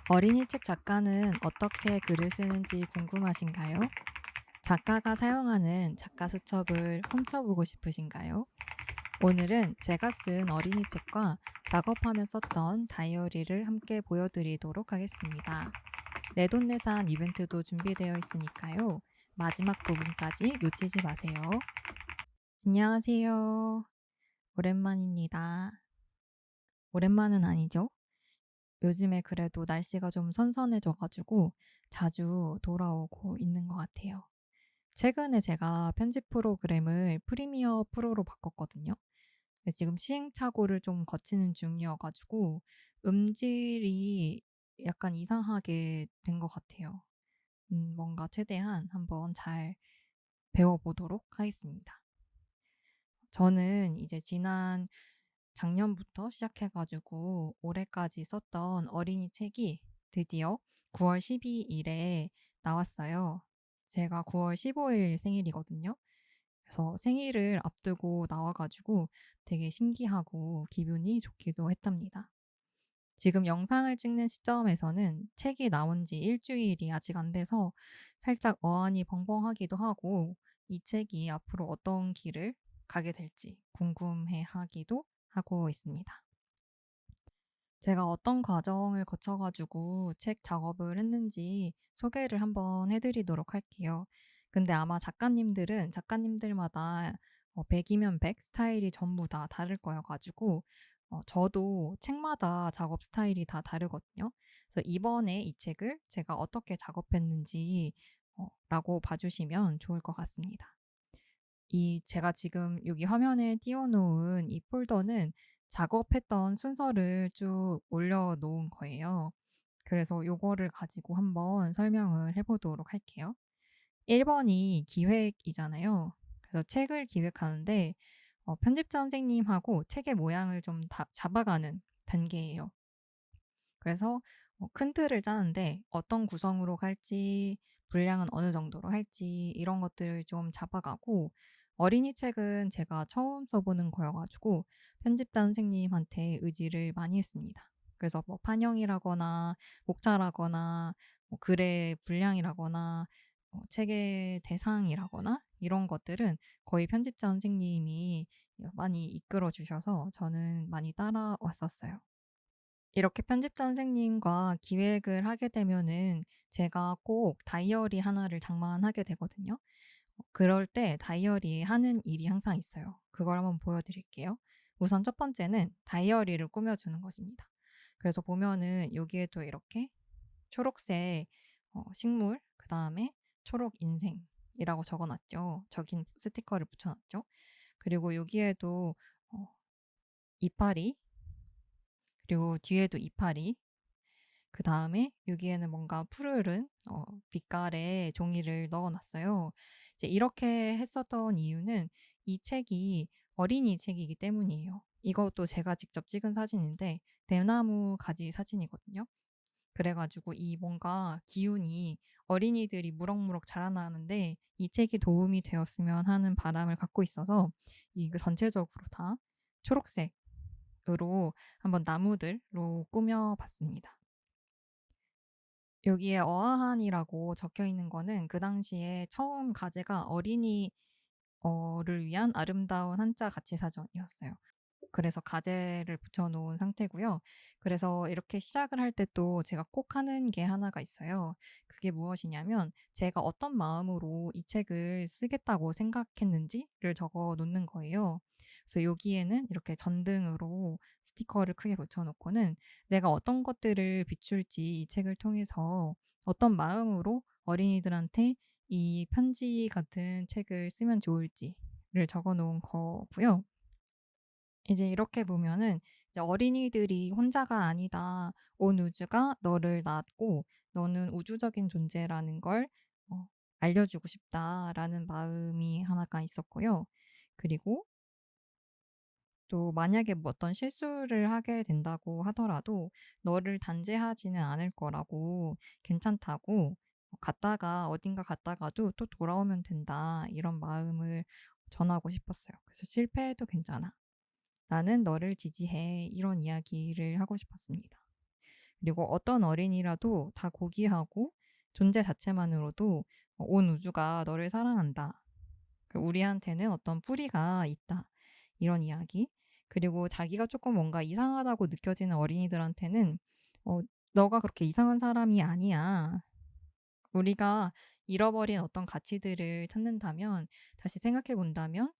어린이 책 작가는 어떻게 글을 쓰는지 궁금하신가요? 작가가 사용하는 작가 수첩을 훔쳐보고 싶으신가요? 오늘은 제가 쓴 어린이 책과 작업하며 썼던 다이어리를 함께 보여드리도록 하겠습니다. 내돈내산 이벤트도 준비되어 있으니까요. 마지막 부분까지 놓치지 마세요. 안녕하세요. 오랜만입니다. 오랜만은 아니죠? 요즘에 그래도 날씨가 좀 선선해져 가지고 자주 돌아오고 있는 것 같아요. 최근에 제가 편집 프로그램을 프리미어 프로로 바꿨거든요. 근데 지금 시행착오를 좀 거치는 중이어 가지고 음질이 약간 이상하게 된 것 같아요. 뭔가 최대한 한번 잘 배워 보도록 하겠습니다. 저는 이제 지난 작년부터 시작해 가지고 올해까지 썼던 어린이 책이 드디어 9월 12일에 나왔어요. 제가 9월 15일 생일이거든요. 그래서 생일을 앞두고 나와 가지고 되게 신기하고 기분이 좋기도 했답니다. 지금 영상을 찍는 시점에서는 책이 나온 지 일 주일이 아직 안 돼서 살짝 어안이 벙벙하기도 하고 이 책이 앞으로 어떤 길을 가게 될지 궁금해 하기도 하고 있습니다. 제가 어떤 과정을 거쳐 가지고 책 작업을 했는지 소개를 한번 해 드리도록 할게요. 근데 아마 작가님들은 작가님들마다 100 이면 100 스타일이 전부 다 다를 거여 가지고 저도 책마다 작업 스타일이 다 다르거든요. 그래서 이번에 이 책을 제가 어떻게 작업했는지 라고 봐 주시면 좋을 것 같습니다. 이 제가 지금 여기 화면에 띄워 놓은 이 폴더는 작업했던 순서를 쭉 올려 놓은 거예요. 그래서 요거를 가지고 한번 설명을 해 보도록 할게요. 1 번이 기획이잖아요. 그래서 책을 기획하는데 편집자 선생님하고 책의 모양을 좀 다 잡아가는 단계예요. 그래서 큰 틀을 짜는데 어떤 구성으로 갈지, 분량은 어느 정도로 할지 이런 것들을 좀 잡아가고 어린이 책은 제가 처음 써보는 거여 가지고 편집자 선생님한테 의지를 많이 했습니다. 그래서 뭐 판형이라거나 목차라거나 뭐 글의 분량이라거나 책의 대상이라거나 이런 것들은 거의 편집자 선생님이 많이 이끌어 주셔서 저는 많이 따라왔었어요. 이렇게 편집자 선생님과 기획을 하게 되면은 제가 꼭 다이어리 하나를 장만하게 되거든요. 그럴 때 다이어리에 하는 일이 항상 있어요. 그걸 한번 보여드릴게요. 우선 첫 번째는 다이어리를 꾸며주는 것입니다. 그래서 보면은 여기에도 이렇게 초록색 식물, 그 다음에 초록 인생이라고 적어놨죠. 적인 스티커를 붙여놨죠. 그리고 여기에도 어, 이파리, 그리고 뒤에도 이파리, 그다음에 여기에는 뭔가 푸르른 빛깔의 종이를 넣어 놨어요. 이제 이렇게 했었던 이유는 이 책이 어린이 책이기 때문이에요. 이것도 제가 직접 찍은 사진인데 대나무 가지 사진이거든요. 그래 가지고 이 뭔가 기운이 어린이들이 무럭무럭 자라나는데 이 책이 도움이 되었으면 하는 바람을 갖고 있어서 이거 전체적으로 다 초록색으로 한번 나무들로 꾸며 봤습니다. 여기에 어아한이라고 적혀 있는 거는 그 당시에 처음 가제가 어린이 를 위한 아름다운 한자 가치사전이었어요. 그래서 가제를 붙여 놓은 상태고요. 그래서 이렇게 시작을 할 때 또 제가 꼭 하는 게 하나가 있어요. 그게 무엇이냐면 제가 어떤 마음으로 이 책을 쓰겠다고 생각했는지를 적어 놓는 거예요. 그래서 여기에는 이렇게 전등으로 스티커를 크게 붙여 놓고는 내가 어떤 것들을 비출지 이 책을 통해서 어떤 마음으로 어린이들한테 이 편지 같은 책을 쓰면 좋을지를 적어 놓은 거고요. 이제 이렇게 보면은 이제 "어린이들이 혼자가 아니다. 온 우주가 너를 낳았고 너는 우주적인 존재라는 걸 알려주고 싶다."라는 마음이 하나가 있었고요. 그리고 또 만약에 뭐 어떤 실수를 하게 된다고 하더라도 너를 단죄하지는 않을 거라고, 괜찮다고, 갔다가 어딘가 갔다가도 또 돌아오면 된다 이런 마음을 전하고 싶었어요. 그래서 "실패해도 괜찮아. 나는 너를 지지해." 이런 이야기를 하고 싶었습니다. 그리고 어떤 어린이라도 다 고귀하고 존재 자체만으로도 온 우주가 너를 사랑한다. 우리한테는 어떤 뿌리가 있다. 이런 이야기. 그리고 자기가 조금 뭔가 이상하다고 느껴지는 어린이들한테는 어, 너가 그렇게 이상한 사람이 아니야. 우리가 잃어버린 어떤 가치들을 찾는다면, 다시 생각해 본다면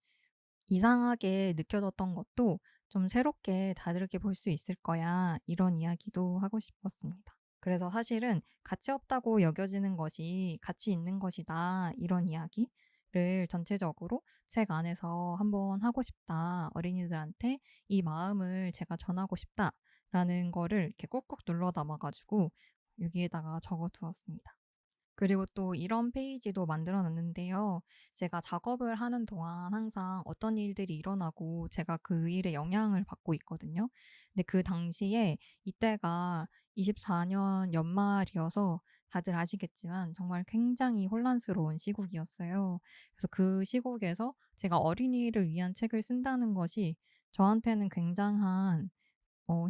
이상하게 느껴졌던 것도 좀 새롭게 다르게 볼 수 있을 거야. 이런 이야기도 하고 싶었습니다. 그래서 사실은 가치 없다고 여겨지는 것이 가치 있는 것이다. 이런 이야기를 전체적으로 책 안에서 한번 하고 싶다. 어린이들한테 이 마음을 제가 전하고 싶다. 라는 거를 이렇게 꾹꾹 눌러 담아가지고 여기에다가 적어 두었습니다. 그리고 또 이런 페이지도 만들어 놨는데요. 제가 작업을 하는 동안 항상 어떤 일들이 일어나고 제가 그 일에 영향을 받고 있거든요. 근데 그 당시에 이때가 24년 연말이어서 다들 아시겠지만 정말 굉장히 혼란스러운 시국이었어요. 그래서 그 시국에서 제가 어린이를 위한 책을 쓴다는 것이 저한테는 굉장한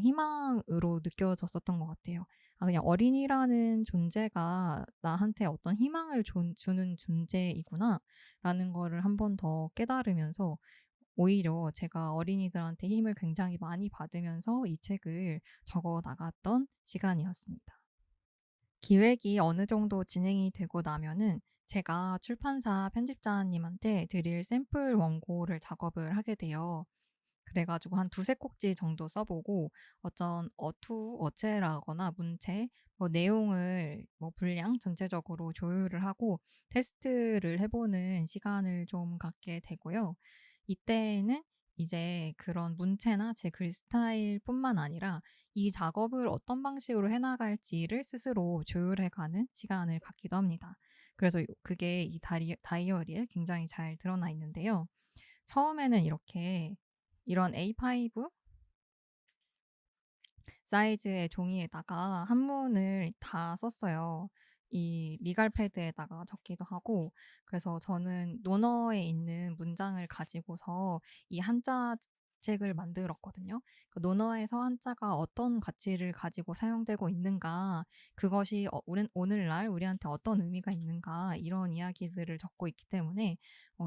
희망으로 느껴졌었던 것 같아요. 그냥 '어린이라는 존재가 나한테 어떤 희망을 주는 존재이구나.'라는 거를 한 번 더 깨달으면서 오히려 제가 어린이들한테 힘을 굉장히 많이 받으면서 이 책을 적어 나갔던 시간이었습니다. 기획이 어느 정도 진행이 되고 나면은 제가 출판사 편집자님한테 드릴 샘플 원고를 작업을 하게 돼요. 그래 가지고 한 두세 꼭지 정도 써 보고 어떤 어체라거나 문체 내용을 분량 전체적으로 조율을 하고 테스트를 해 보는 시간을 좀 갖게 되고요. 이때에는 이제 그런 문체나 제 글 스타일뿐만 아니라 이 작업을 어떤 방식으로 해 나갈지를 스스로 조율해 가는 시간을 갖기도 합니다. 그래서 그게 이 다이어리에 굉장히 잘 드러나 있는데요. 처음에는 이렇게 이런 A5 사이즈의 종이에다가 한문을 다 썼어요. 이 리갈 패드에다가 적기도 하고. 그래서 저는 논어에 있는 문장을 가지고서 이 한자 책을 만들었거든요. 그 논어에서 한자가 어떤 가치를 가지고 사용되고 있는가, 그것이 오늘날 우리한테 어떤 의미가 있는가, 이런 이야기들을 적고 있기 때문에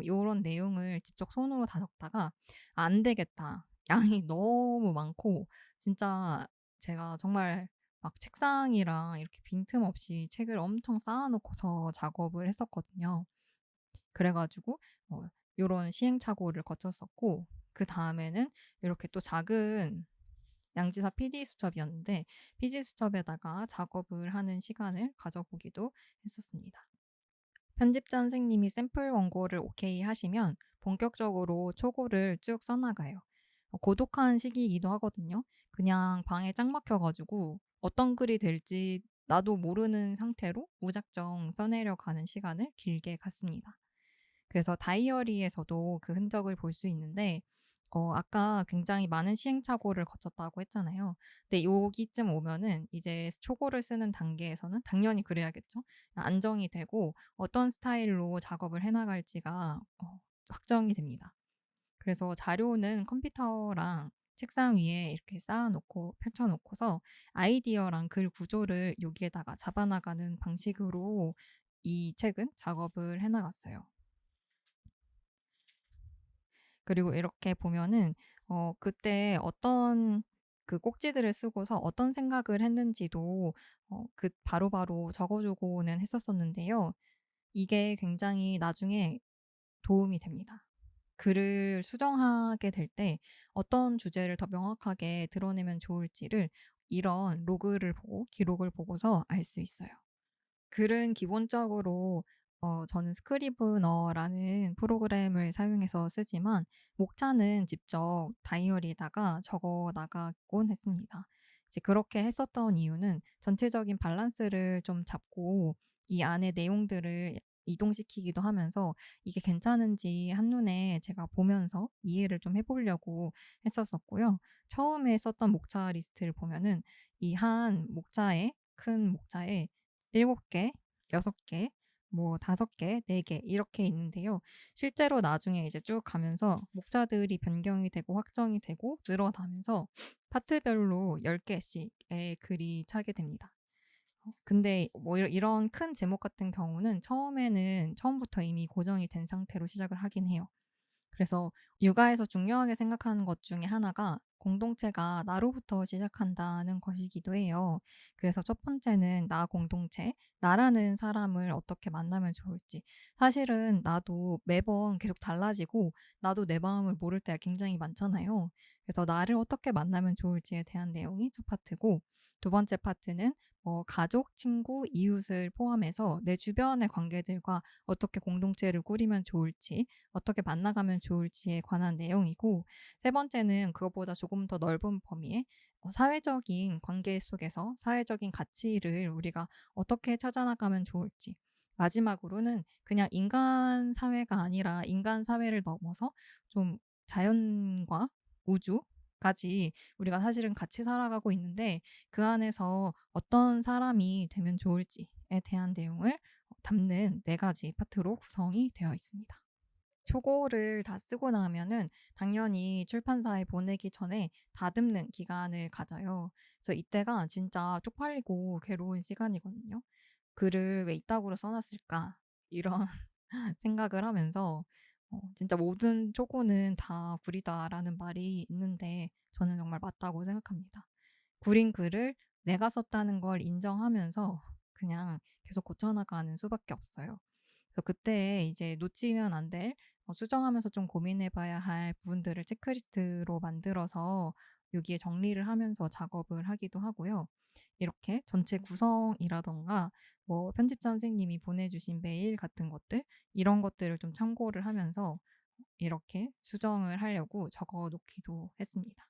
요런 내용을 직접 손으로 다 적다가 '안 되겠다. 양이 너무 많고 진짜 제가 정말 막 책상이랑 이렇게 빈틈없이 책을 엄청 쌓아 놓고서 작업을 했었거든요. 그래 가지고 요런 시행착오를 거쳤었고, 그다음에는 이렇게 또 작은 양지사 PD 수첩이었는데 PD 수첩에다가 작업을 하는 시간을 가져보기도 했었습니다. 편집자 선생님이 샘플 원고를 오케이 하시면 본격적으로 초고를 쭉 써나가요. 고독한 시기이기도 하거든요. 그냥 방에 짱 막혀가지고 어떤 글이 될지 나도 모르는 상태로 무작정 써내려 가는 시간을 길게 갖습니다. 그래서 다이어리에서도 그 흔적을 볼 수 있는데, 아까 굉장히 많은 시행착오를 거쳤다고 했잖아요. 근데 여기쯤 오면은 이제 초고를 쓰는 단계에서는 당연히 그래야겠죠. 안정이 되고 어떤 스타일로 작업을 해나갈지가 확정이 됩니다. 그래서 자료는 컴퓨터랑 책상 위에 이렇게 쌓아놓고 펼쳐놓고서 아이디어랑 글 구조를 여기에다가 잡아나가는 방식으로 이 책은 작업을 해나갔어요. 그리고 이렇게 보면은 그때 어떤 그 꼭지들을 쓰고서 어떤 생각을 했는지도 바로바로 적어 주고는 했었었는데요. 이게 굉장히 나중에 도움이 됩니다. 글을 수정하게 될 때 어떤 주제를 더 명확하게 드러내면 좋을지를 이런 로그를 보고 기록을 보고서 알 수 있어요. 글은 기본적으로 저는 스크리브너라는 프로그램을 사용해서 쓰지만 목차는 직접 다이어리에다가 적어 나가곤 했습니다. 이제 그렇게 했었던 이유는 전체적인 밸런스를 좀 잡고 이 안에 내용들을 이동시키기도 하면서 이게 괜찮은지 한눈에 제가 보면서 이해를 좀 해보려고 했었었고요. 처음에 썼던 목차 리스트를 보면은 이 한 목차에 큰 목차에 7개, 6개, 뭐 5개, 4개 이렇게 있는데요. 실제로 나중에 이제 쭉 가면서 목차들이 변경이 되고 확정이 되고 늘어나면서 파트별로 10개씩의 글이 차게 됩니다. 근데 뭐 이런 큰 제목 같은 경우는 처음부터 이미 고정이 된 상태로 시작을 하긴 해요. 그래서 육아에서 중요하게 생각하는 것 중에 하나가 공동체가 나로부터 시작한다는 것이기도 해요. 그래서 첫 번째는 나 공동체, 나라는 사람을 어떻게 만나면 좋을지. 사실은 나도 매번 계속 달라지고 나도 내 마음을 모를 때가 굉장히 많잖아요. 그래서 나를 어떻게 만나면 좋을지에 대한 내용이 첫 파트고, 두 번째 파트는 가족, 친구, 이웃을 포함해서 내 주변의 관계들과 어떻게 공동체를 꾸리면 좋을지, 어떻게 만나가면 좋을지에 관한 내용이고, 세 번째는 그것보다 조금 더 넓은 범위의 사회적인 관계 속에서 사회적인 가치를 우리가 어떻게 찾아나가면 좋을지, 마지막으로는 그냥 인간 사회가 아니라 인간 사회를 넘어서 좀 자연과 우주까지 우리가 사실은 같이 살아가고 있는데 그 안에서 어떤 사람이 되면 좋을지에 대한 내용을 담는 4가지 파트로 구성이 되어 있습니다. 초고를 다 쓰고 나면은 당연히 출판사에 보내기 전에 다듬는 기간을 가져요. 그래서 이때가 진짜 쪽팔리고 괴로운 시간이거든요. '글을 왜 이따구로 써 놨을까?' 이런 생각을 하면서 진짜 '모든 초고는 다 구리다.'라는 말이 있는데 저는 정말 맞다고 생각합니다. 구린 글을 내가 썼다는 걸 인정하면서 그냥 계속 고쳐나가는 수밖에 없어요. 그래서 그때 이제 놓치면 안 될 수정하면서 좀 고민해 봐야 할 부분들을 체크리스트로 만들어서 여기에 정리를 하면서 작업을 하기도 하고요. 이렇게 전체 구성이라든가 뭐 편집자 선생님이 보내주신 메일 같은 것들 이런 것들을 좀 참고를 하면서 이렇게 수정을 하려고 적어 놓기도 했습니다.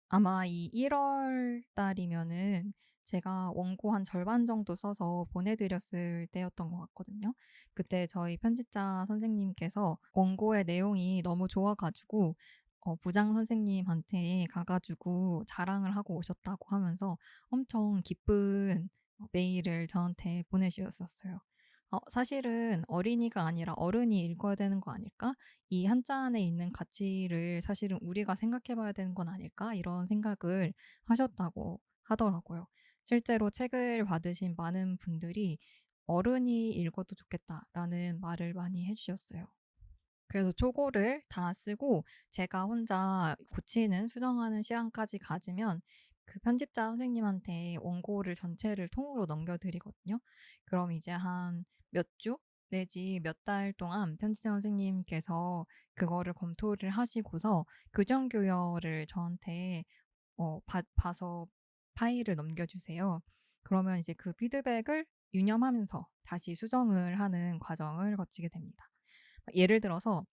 아마 이 1월 달이면은 제가 원고 한 절반 정도 써서 보내드렸을 때였던 것 같거든요. 그때 저희 편집자 선생님께서 원고의 내용이 너무 좋아가지고 부장 선생님한테 가가지고 자랑을 하고 오셨다고 하면서 엄청 기쁜 메일을 저한테 보내주셨었어요. 사실은 어린이가 아니라 어른이 읽어야 되는 거 아닐까? 이 한자 안에 있는 가치를 사실은 우리가 생각해 봐야 되는 건 아닐까? 이런 생각을 하셨다고 하더라고요. 실제로 책을 받으신 많은 분들이 어른이 읽어도 좋겠다라는 말을 많이 해주셨어요. 그래서 초고를 다 쓰고 제가 혼자 고치는, 수정하는 시간까지 가지면 그 편집자 선생님한테 원고를 전체를 통으로 넘겨드리거든요. 그럼 이제 한 몇 주 내지 몇 달 동안 편집자 선생님께서 그거를 검토를 하시고서 교정 교열을 저한테 봐서 파일을 넘겨주세요. 그러면 이제 그 피드백을 유념하면서 다시 수정을 하는 과정을 거치게 됩니다. 예를 들어서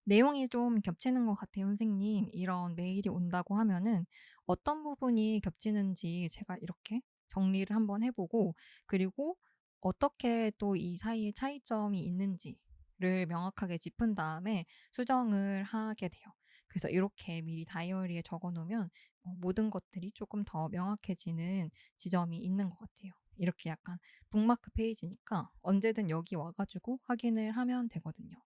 "내용이 좀 겹치는 것 같아요 선생님." 이런 메일이 온다고 하면은 어떤 부분이 겹치는지 제가 이렇게 정리를 한번 해 보고, 그리고 어떻게 또 이 사이에 차이점이 있는지를 명확하게 짚은 다음에 수정을 하게 돼요. 그래서 이렇게 미리 다이어리에 적어 놓으면 모든 것들이 조금 더 명확해지는 지점이 있는 것 같아요. 이렇게 약간 북마크 페이지니까 언제든 여기 와 가지고 확인을 하면 되거든요.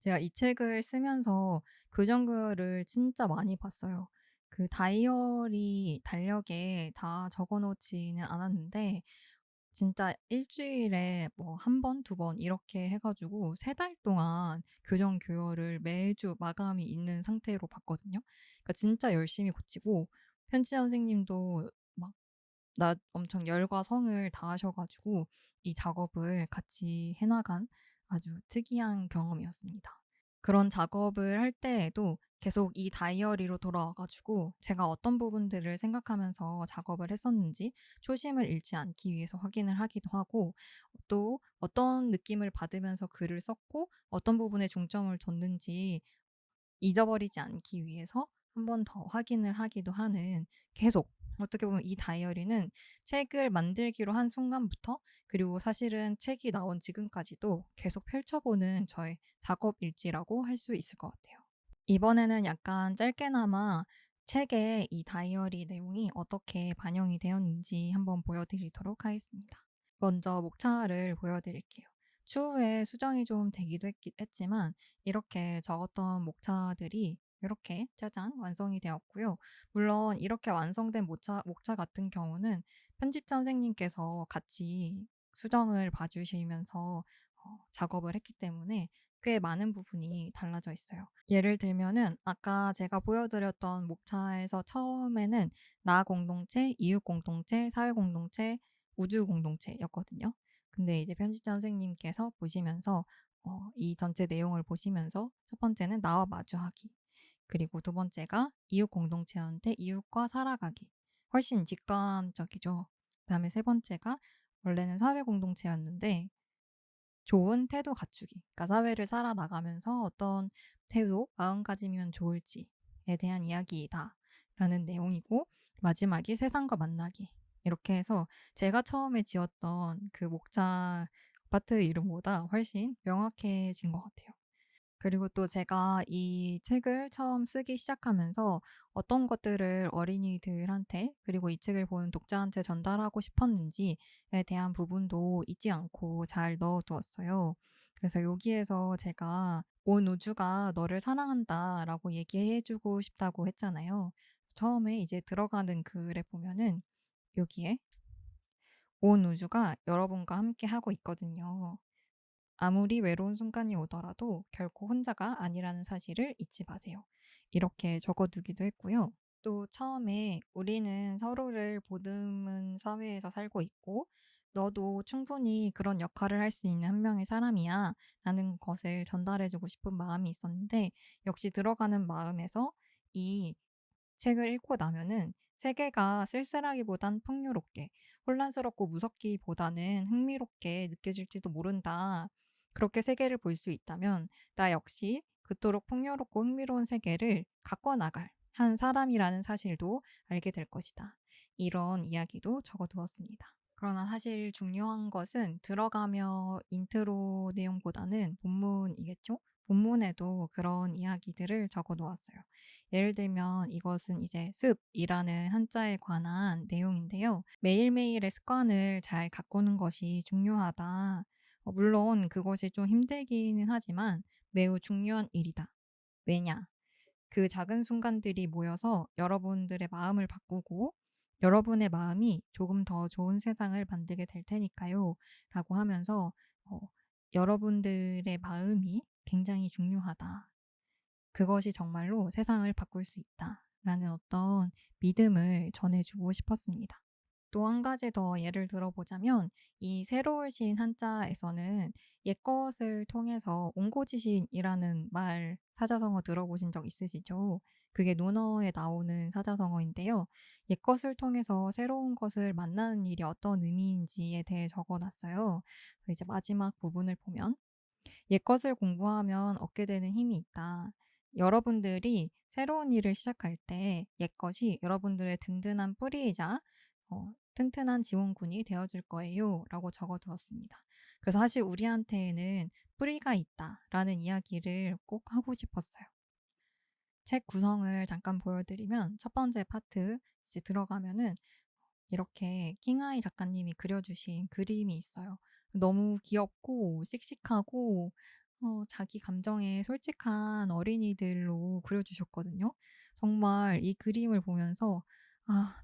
제가 이 책을 쓰면서 교정교열을 진짜 많이 봤어요. 그 다이어리 달력에 다 적어 놓지는 않았는데 진짜 일 주일에 뭐 한 번, 두 번 이렇게 해 가지고 3달 동안 교정교열을 매주 마감이 있는 상태로 봤거든요. 그러니까 진짜 열심히 고치고 편지 선생님도 막 엄청 열과 성을 다하셔 가지고 이 작업을 같이 해 나간 아주 특이한 경험이었습니다. 그런 작업을 할 때에도 계속 이 다이어리로 돌아와 가지고 제가 어떤 부분들을 생각하면서 작업을 했었는지 초심을 잃지 않기 위해서 확인을 하기도 하고, 또 어떤 느낌을 받으면서 글을 썼고 어떤 부분에 중점을 뒀는지 잊어버리지 않기 위해서 한 번 더 확인을 하기도 하는, 계속 어떻게 보면 이 다이어리는 책을 만들기로 한 순간부터 그리고 사실은 책이 나온 지금까지도 계속 펼쳐보는 저의 작업 일지라고 할 수 있을 것 같아요. 이번에는 약간 짧게나마 책에 이 다이어리 내용이 어떻게 반영이 되었는지 한번 보여드리도록 하겠습니다. 먼저 목차를 보여드릴게요. 추후에 수정이 좀 되기도 했지만 이렇게 적었던 목차들이 이렇게 짜잔 완성이 되었고요. 물론 이렇게 완성된 목차 같은 경우는 편집자 선생님께서 같이 수정을 봐 주시면서 작업을 했기 때문에 꽤 많은 부분이 달라져 있어요. 예를 들면은 아까 제가 보여드렸던 목차에서 처음에는 나 공동체, 이웃 공동체, 사회 공동체, 우주 공동체였거든요. 근데 이제 편집자 선생님께서 보시면서 이 전체 내용을 보시면서 첫 번째는 나와 마주하기, 그리고 두 번째가 이웃 공동체였는데 이웃과 살아가기. 훨씬 직관적이죠. 그다음에 세 번째가 원래는 사회 공동체였는데 좋은 태도 갖추기. 그러니까 사회를 살아나가면서 어떤 태도, 마음가짐이면 좋을지에 대한 이야기다라는 내용이고, 마지막이 세상과 만나기. 이렇게 해서 제가 처음에 지었던 그 목차 아파트 이름보다 훨씬 명확해진 것 같아요. 그리고 또 제가 이 책을 처음 쓰기 시작하면서 어떤 것들을 어린이들한테, 그리고 이 책을 보는 독자한테 전달하고 싶었는지에 대한 부분도 잊지 않고 잘 넣어 두었어요. 그래서 여기에서 제가 온 우주가 너를 사랑한다라고 얘기해 주고 싶다고 했잖아요. 처음에 이제 들어가는 글에 보면은 여기에 온 우주가 여러분과 함께 하고 있거든요. 아무리 외로운 순간이 오더라도 결코 혼자가 아니라는 사실을 잊지 마세요. 이렇게 적어두기도 했고요. 또 처음에 우리는 서로를 보듬은 사회에서 살고 있고, 너도 충분히 그런 역할을 할 수 있는 한 명의 사람이야 라는 것을 전달해주고 싶은 마음이 있었는데, 역시 들어가는 마음에서 이 책을 읽고 나면은 세계가 쓸쓸하기보단 풍요롭게, 혼란스럽고 무섭기보다는 흥미롭게 느껴질지도 모른다. 그렇게 세계를 볼 수 있다면 나 역시 그토록 풍요롭고 흥미로운 세계를 가꿔 나갈 한 사람이라는 사실도 알게 될 것이다. 이런 이야기도 적어두었습니다. 그러나 사실 중요한 것은 들어가며 인트로 내용보다는 본문이겠죠? 본문에도 그런 이야기들을 적어 놓았어요. 예를 들면 이것은 이제 습이라는 한자에 관한 내용인데요. 매일매일의 습관을 잘 가꾸는 것이 중요하다. 물론 그것이 좀 힘들기는 하지만 매우 중요한 일이다. 왜냐? 그 작은 순간들이 모여서 여러분들의 마음을 바꾸고 여러분의 마음이 조금 더 좋은 세상을 만들게 될 테니까요. 라고 하면서 어, 여러분들의 마음이 굉장히 중요하다. 그것이 정말로 세상을 바꿀 수 있다. 라는 어떤 믿음을 전해주고 싶었습니다. 또 한 가지 더 예를 들어보자면 이 새로울신 한자에서는 옛것을 통해서 옹고지신이라는 말 사자성어 들어보신 적 있으시죠? 그게 논어에 나오는 사자성어인데요. 옛것을 통해서 새로운 것을 만나는 일이 어떤 의미인지에 대해 적어놨어요. 이제 마지막 부분을 보면 옛것을 공부하면 얻게 되는 힘이 있다. 여러분들이 새로운 일을 시작할 때 옛것이 여러분들의 든든한 뿌리이자 튼튼한 지원군이 되어줄 거예요. 라고 적어두었습니다. 그래서 사실 우리한테는 뿌리가 있다라는 이야기를 꼭 하고 싶었어요. 책 구성을 잠깐 보여드리면 첫 번째 파트 이제 들어가면은 이렇게 킹하이 작가님이 그려주신 그림이 있어요. 너무 귀엽고 씩씩하고 자기 감정에 솔직한 어린이들로 그려주셨거든요. 정말 이 그림을 보면서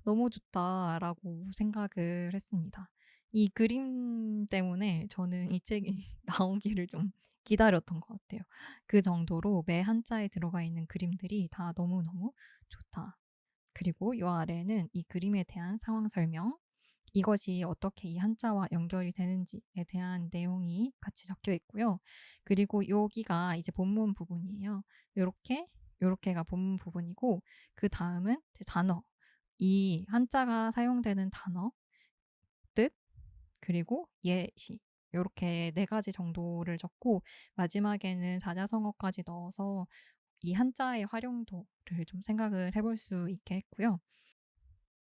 너무 좋다라고 생각을 했습니다. 이 그림 때문에 저는 이 책이 나오기를 좀 기다렸던 것 같아요. 그 정도로 매 한자에 들어가 있는 그림들이 다 너무너무 좋다. 그리고 요 아래에는 이 그림에 대한 상황 설명, 이것이 어떻게 이 한자와 연결이 되는지에 대한 내용이 같이 적혀 있고요. 그리고 여기가 이제 본문 부분이에요. 요렇게가 본문 부분이고, 그 다음은 단어. 이 한자가 사용되는 단어, 뜻, 그리고 예시. 요렇게 네 가지 정도를 적고, 마지막에는 사자성어까지 넣어서 이 한자의 활용도를 좀 생각을 해볼 수 있게 했고요.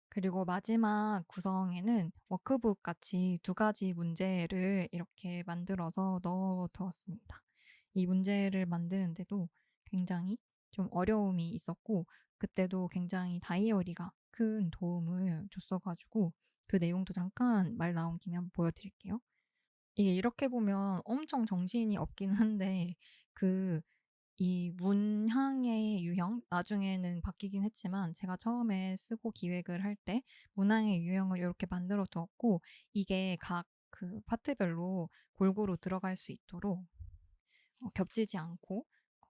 그리고 마지막 구성에는 워크북 같이 두 가지 문제를 이렇게 만들어서 넣어 두었습니다. 이 문제를 만드는데도 굉장히 좀 어려움이 있었고, 그때도 굉장히 다이어리가 큰 도움을 줬어가지고 그 내용도 잠깐 말 나온 김에 한번 보여드릴게요. 이게 이렇게 보면 엄청 정신이 없긴 한데 그 이 문항의 유형 나중에는 바뀌긴 했지만 제가 처음에 쓰고 기획을 할 때 문항의 유형을 이렇게 만들어 두었고 이게 각 그 파트별로 골고루 들어갈 수 있도록 겹치지 않고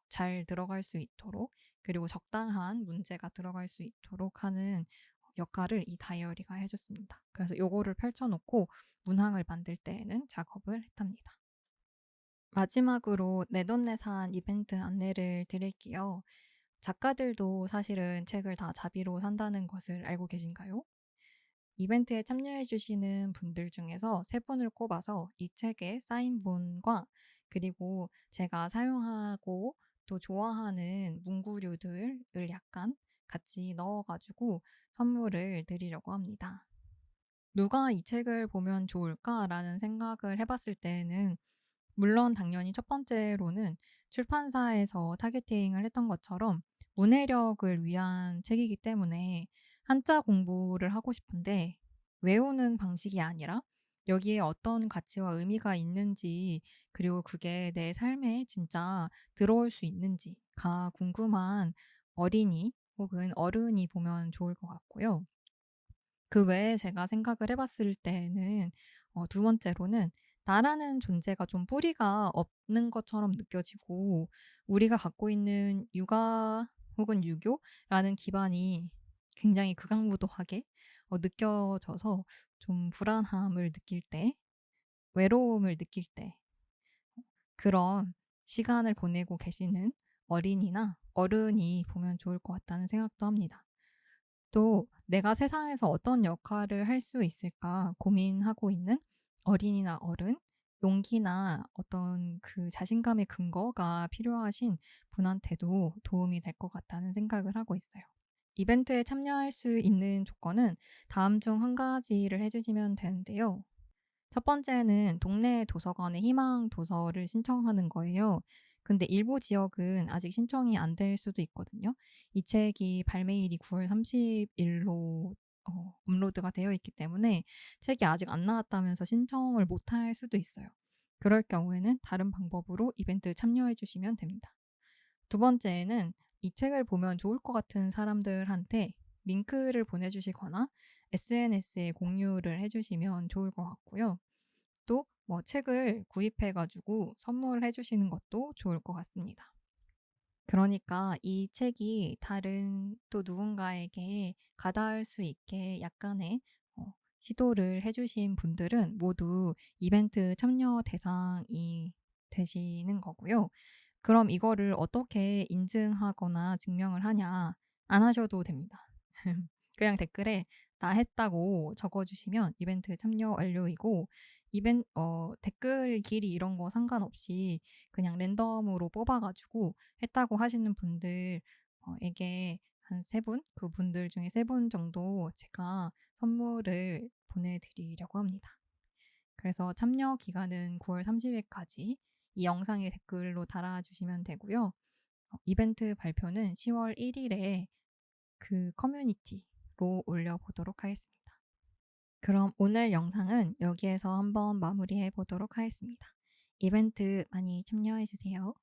잘 들어갈 수 있도록 그리고 적당한 문제가 들어갈 수 있도록 하는 역할을 이 다이어리가 해 줬습니다. 그래서 요거를 펼쳐 놓고 문항을 만들 때에는 작업을 했답니다. 마지막으로 내돈내산 이벤트 안내를 드릴게요. 작가들도 사실은 책을 다 자비로 산다는 것을 알고 계신가요? 이벤트에 참여해 주시는 분들 중에서 3분을 꼽아서 이 책의 사인본과 그리고 제가 사용하고 또 좋아하는 문구류들을 약간 같이 넣어 가지고 선물을 드리려고 합니다. 누가 이 책을 보면 좋을까라는 생각을 해 봤을 때에는 물론 당연히 첫 번째로는 출판사에서 타겟팅을 했던 것처럼 문해력을 위한 책이기 때문에 한자 공부를 하고 싶은데 외우는 방식이 아니라 여기에 어떤 가치와 의미가 있는지 그리고 그게 내 삶에 진짜 들어올 수 있는지가 궁금한 어린이 혹은 어른이 보면 좋을 것 같고요. 그 외에 제가 생각을 해 봤을 때는 두 번째로는 나라는 존재가 좀 뿌리가 없는 것처럼 느껴지고 우리가 갖고 있는 육아 혹은 유교라는 기반이 굉장히 극악무도하게 느껴져서 좀 불안함을 느낄 때, 외로움을 느낄 때 그런 시간을 보내고 계시는 어린이나 어른이 보면 좋을 것 같다는 생각도 합니다. 또 '내가 세상에서 어떤 역할을 할 수 있을까?' 고민하고 있는 어린이나 어른, 용기나 어떤 그 자신감의 근거가 필요하신 분한테도 도움이 될 것 같다는 생각을 하고 있어요. 이벤트에 참여할 수 있는 조건은 다음 중 한 가지를 해 주시면 되는데요. 첫 번째는 동네 도서관에 희망 도서를 신청하는 거예요. 근데 일부 지역은 아직 신청이 안 될 수도 있거든요. 이 책이 발매일이 9월 30 일로 업로드가 되어 있기 때문에 책이 아직 안 나왔다면서 신청을 못할 수도 있어요. 그럴 경우에는 다른 방법으로 이벤트 참여해 주시면 됩니다. 두 번째는 이 책을 보면 좋을 것 같은 사람들한테 링크를 보내 주시거나 SNS에 공유를 해 주시면 좋을 것 같고요. 또 뭐 책을 구입해 가지고 선물해 주시는 것도 좋을 것 같습니다. 그러니까 이 책이 다른 또 누군가에게 가닿을 수 있게 약간의 시도를 해 주신 분들은 모두 이벤트 참여 대상이 되시는 거고요. 그럼 이거를 어떻게 인증하거나 증명을 하냐? 안 하셔도 됩니다. 그냥 댓글에 "나 했다."고 적어 주시면 이벤트 참여 완료이고 댓글 길이 이런 거 상관없이 그냥 랜덤으로 뽑아 가지고 했다고 하시는 분들 에게 한 3 분, 그분들 중에 3분 정도 제가 선물을 보내 드리려고 합니다. 그래서 참여 기간은 9월 30 일까지 이 영상에 댓글로 달아 주시면 되고요. 이벤트 발표는 10월 1 일에 그 커뮤니티로 올려 보도록 하겠습니다. 그럼 오늘 영상은 여기에서 한번 마무리해 보도록 하겠습니다. 이벤트 많이 참여해 주세요.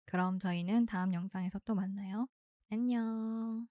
그럼 저희는 다음 영상에서 또 만나요. 안녕.